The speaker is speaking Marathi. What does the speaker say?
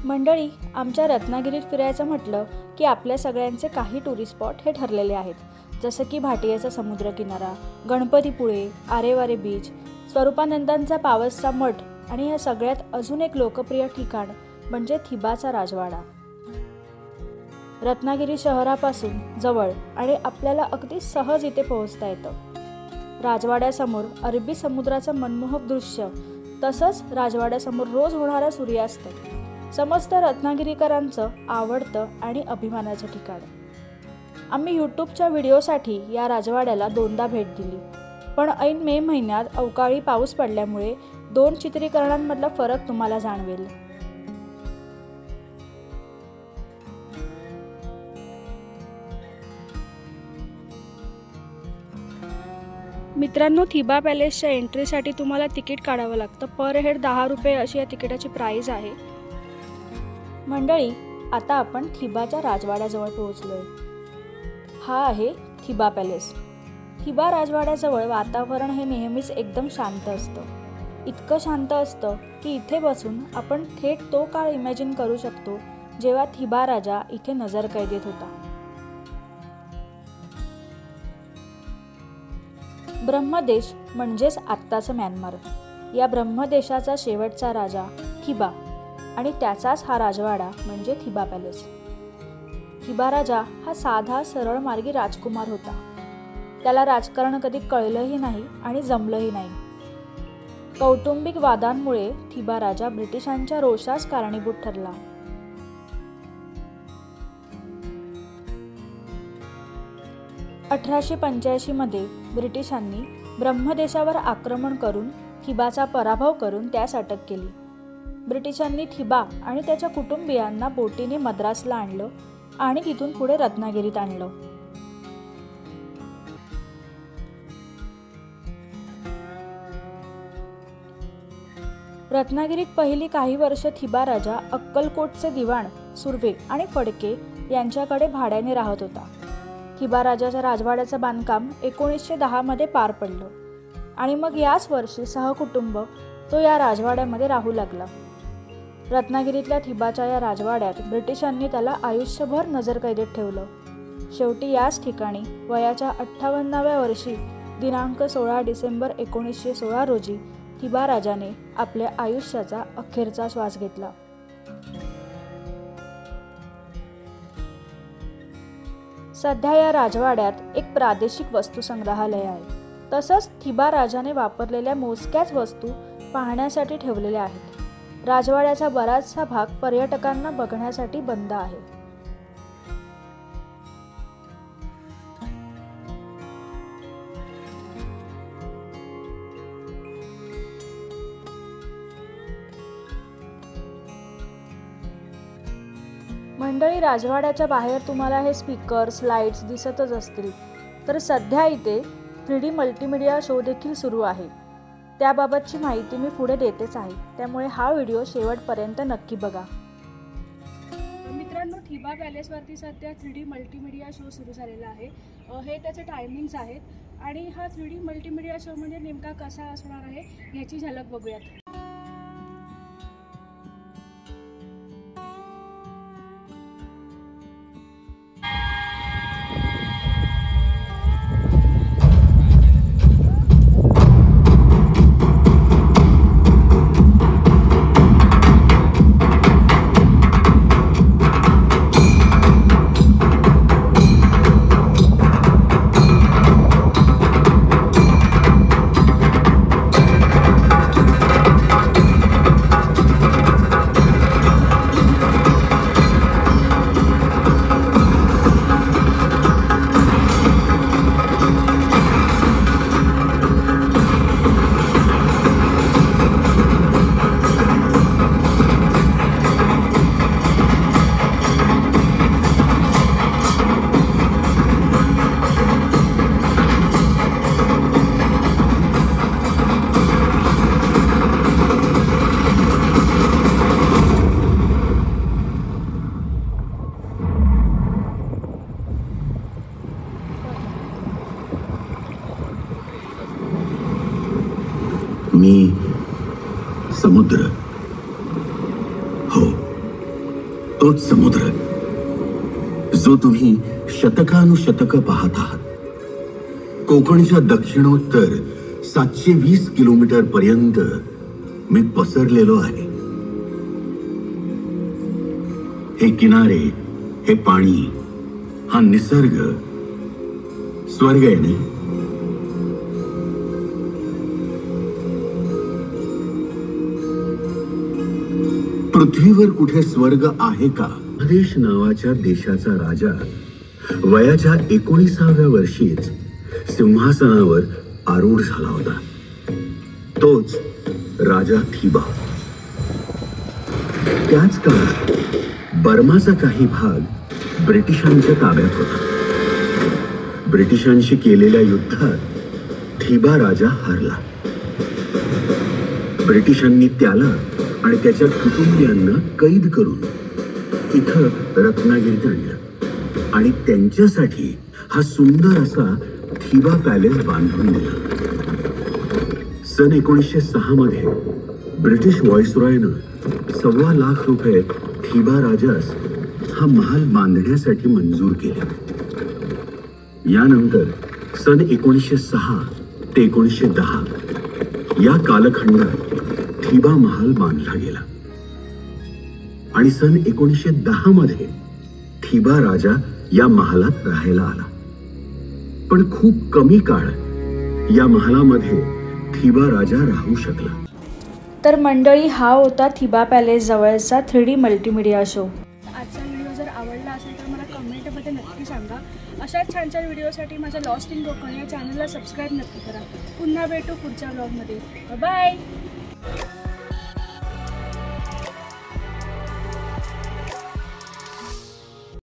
मंडळी, आमच्या रत्नागिरीत फिरायचं म्हटलं की आपल्या सगळ्यांचे काही टुरिस्ट स्पॉट हे ठरलेले आहेत, जसं की भाटियाचा समुद्रकिनारा, गणपतीपुळे, आरेवारे बीच, स्वरूपानंदांचा पावसचा मठ आणि या सगळ्यात अजून एक लोकप्रिय ठिकाण म्हणजे थिबाचा राजवाडा। रत्नागिरी शहरापासून जवळ आणि आपल्याला अगदी सहज इथे पोहोचता येतं। राजवाड्यासमोर अरबी समुद्राचं मनमोहक दृश्य, तसंच राजवाड्यासमोर रोज होणारा सूर्यास्त समस्त रत्नागिरीकरांचं आवडतं आणि अभिमानाचं ठिकाण। आम्ही यूट्यूबच्या व्हिडिओसाठी या राजवाड्याला 2दा भेट दिली, पण ऐन मे महिन्यात अवकाळी पाऊस पडल्यामुळे 2 चित्रीकरणांमधला फरक तुम्हाला जाणवेल। मित्रांनो, थिबा पॅलेसच्या एंट्रीसाठी तुम्हाला तिकीट काढावं लागतं। पर हेड 10 रुपये अशी या तिकिटाची प्राइस आहे। मंडळी, आता आपण थिबाच्या राजवाड्याजवळ पोहोचलोय। हा आहे थिबा पॅलेस। थिबा राजवाड्याजवळ वातावरण हे नेहमीच एकदम शांत असतं। इतकं शांत असतं की इथे बसून आपण थेट तो काळ इमॅजिन करू शकतो जेव्हा थिबा राजा इथे नजरकैदेत होता। ब्रह्मदेश म्हणजेच आत्ताचं म्यानमार, या ब्रह्मदेशाचा शेवटचा राजा थिबा आणि त्याचाच हा राजवाडा म्हणजे थिबा पॅलेस। थिबा राजा हा साधा सरळ मार्गी राजकुमार होता। त्याला राजकारण कधी कळलंही नाही आणि जमलंही नाही। कौटुंबिक वादांमुळे थिबा राजा ब्रिटिशांच्या रोषास कारणीभूत ठरला। मध्ये मध्ये ब्रिटिशांनी ब्रह्मदेशावर आक्रमण करून थिबाचा पराभव करून त्यास अटक केली। ब्रिटिशांनी थिबा आणि त्याच्या कुटुंबियांना बोटीने मद्रासला आणलं आणि तिथून पुढे रत्नागिरीत आणलं। रत्नागिरीत पहिली काही वर्ष थिबा राजा अक्कलकोटचे दिवाण सुर्वे आणि फडके यांच्याकडे भाड्याने राहत होता। थिबा राजाच्या राजवाड्याचं बांधकाम 1910 मध्ये पार पडलं आणि मग याच वर्षी सहकुटुंब तो या राजवाड्यामध्ये राहू लागला। रत्नागिरीतल्या थिबाच्या या राजवाड्यात ब्रिटिशांनी त्याला आयुष्यभर नजरकैदेत ठेवलं। शेवटी याच ठिकाणी वयाच्या 58व्या वर्षी दिनांक 16 डिसेंबर 1916 रोजी थिबा राजाने आपल्या आयुष्याचा अखेरचा श्वास घेतला। सध्या या राजवाड्यात एक प्रादेशिक वस्तू संग्रहालय आहे। तसंच थिबा राजाने वापरलेल्या मोजक्याच वस्तू पाहण्यासाठी ठेवलेल्या आहेत। राजवाड्याचा बराचसा भाग पर्यटकांना बघण्यासाठी बंद आहे। मंडळी, राजवाड्याच्या बाहेर तुम्हाला हे स्पीकर्स, लाईट्स दिसतच असतील, तर सध्या इथे 3D मल्टीमीडिया शो देखील सुरू आहे। त्याबाबतची माहिती मी पुढे देतेच आहे, त्यामुळे हा व्हिडिओ शेवटपर्यंत नक्की बघा। मित्रांनो, थिबा पॅलेसवरती सध्या 3D मल्टीमीडिया शो सुरू झालेला आहे। हे त्याचे टायमिंग्स आहेत आणि हा 3D मल्टीमीडिया शो म्हणजे नेमका कसा असणार आहे याची झलक बघूयात। मी समुद्र हो, तोच समुद्र जो तुम्ही शतकानुशतक पाहत आहात. कोकणच्या दक्षिणोत्तर 720 किलोमीटर पर्यंत मी पसरलेलो आहे. हे किनारे, हे पाणी, हा निसर्ग स्वर्ग आहे ना. पृथ्वीवर कुठे स्वर्ग आहे का? प्रदेश नावाच्या देशाचा राजा वयाच्या 19व्या वर्षीच सिंहासनावर आरूढ झाला होता. तोच राजा थिबा. त्याच काळात बर्माचा काही भाग ब्रिटिशांच्या ताब्यात होता. ब्रिटिशांशी केलेल्या युद्धात थिबा राजा हरला. ब्रिटिशांनी त्याला आणि त्याच्या कुटुंबियांना कैद करून इथं रत्नागिरीत आणलं आणि त्यांच्यासाठी हा सुंदर असा थिबा पॅलेस बांधून दिला. सन 1906 मध्ये ब्रिटिश व्हाईसरॉयनं ₹1.25 लाख थिबा राजास हा महाल बांधण्यासाठी मंजूर केले. यानंतर सन 1906 ते 1910 या कालखंडात थिबा महाल बांधला गेला आणि सन 1910 मध्ये थिबा राजा या महालात राहायला आला. पण खूप कमी काळ या महालामध्ये थिबा राजा राहू शकला. तर मंडळी, हा होता थिबा पॅलेस जवळचा 3D मल्टीमीडिया शो. आजचा व्हिडिओ जर आवडला असेल तर मला कमेंटमध्ये नक्की सांगा. अशाच छान छान व्हिडिओसाठी माझ्या लॉस्ट इन कोकण या चॅनलला सबस्क्राईब नक्की करा. पुन्हा भेटू पुढच्या व्लॉगमध्ये. बाय.